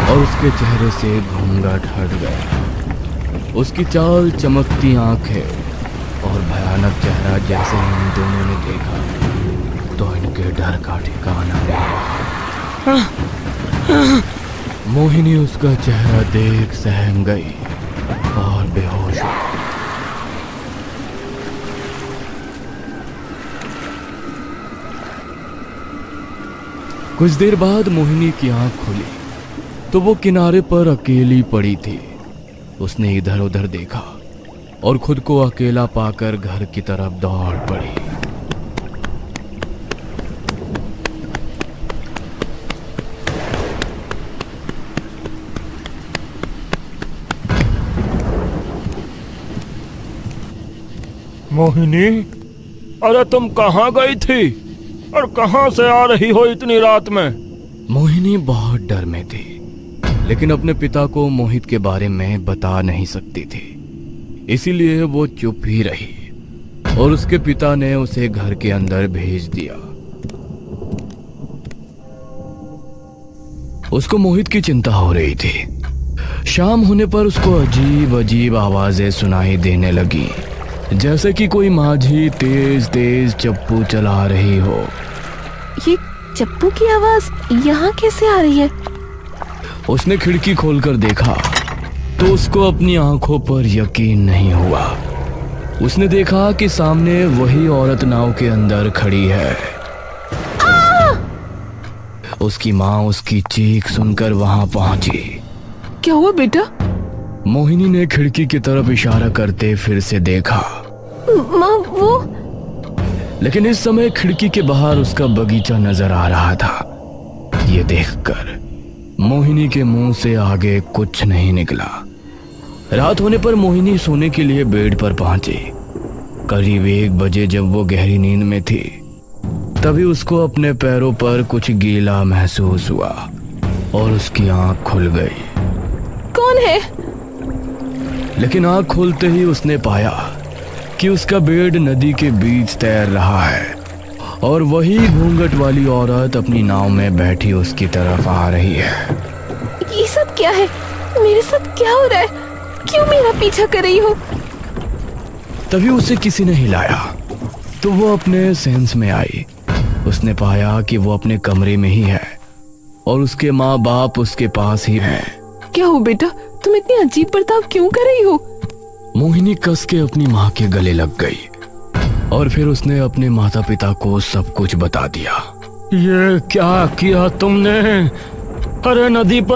और उसके चेहरे से घूंघट हट गया। उसकी चाल, चमकती आंखें और भयानक चेहरा जैसे ही इन दोनों ने देखा तो इनके डर का ठिकाना नहीं रहा। मोहिनी उसका चेहरा देख सहम गई और बेहोश हो गई। कुछ देर बाद मोहिनी की आंख खुली तो वो किनारे पर अकेली पड़ी थी। उसने इधर उधर देखा और खुद को अकेला पाकर घर की तरफ दौड़ पड़ी। मोहिनी, अरे तुम कहाँ गई थी और कहाँ से आ रही हो इतनी रात में? मोहिनी बहुत डर में थी, लेकिन अपने पिता को मोहित के बारे में बता नहीं सकती थी, इसीलिए वो चुप ही रही और उसके पिता ने उसे घर के अंदर भेज दिया। उसको मोहित की चिंता हो रही थी। शाम होने पर उसको अजीब अजीब आवाजें सुनाई देने लगी, जैसे कि कोई माझी तेज तेज चप्पू चला रही हो। ये चप्पू की आवाज यहाँ कैसे आ रही है? उसने खिड़की खोलकर देखा तो उसको अपनी आंखों पर यकीन नहीं हुआ। उसने देखा कि सामने वही औरत नाव के अंदर खड़ी है। उसकी माँ उसकी चीख सुनकर वहां पहुंची। क्या हुआ बेटा? मोहिनी ने खिड़की की तरफ इशारा करते फिर से देखा। माँ, वो लेकिन इस समय खिड़की के बाहर उसका बगीचा नजर आ रहा था। ये देखकर मोहिनी के मुंह से आगे कुछ नहीं निकला। रात होने पर मोहिनी सोने के लिए बेड पर पहुंची। करीब 1 बजे जब वो गहरी नींद में थी, तभी उसको अपने पैरों पर कुछ गीला महसूस हुआ और उसकी आंख खुल गई। कौन है? लेकिन आंख खोलते ही उसने पाया कि उसका बेड नदी के बीच तैर रहा है और वही घूंघट वाली औरत अपनी नाव में बैठी उसकी तरफ आ रही है। ये सब क्या है? मेरे साथ क्या हो रहा है? क्यों मेरा पीछा कर रही हो? तभी उसे किसी ने हिलाया तो वो अपने सेंस में आई। उसने पाया कि वो अपने कमरे में ही है और उसके माँ बाप उसके पास ही हैं। क्या हो बेटा, तुम इतनी अजीब बर्ताव क्यों कर रही हो? मोहिनी कस के अपनी माँ के गले लग गई और फिर उसने अपने माता पिता को सब कुछ बता दिया। ये क्या किया तुमने? अरे नदी पर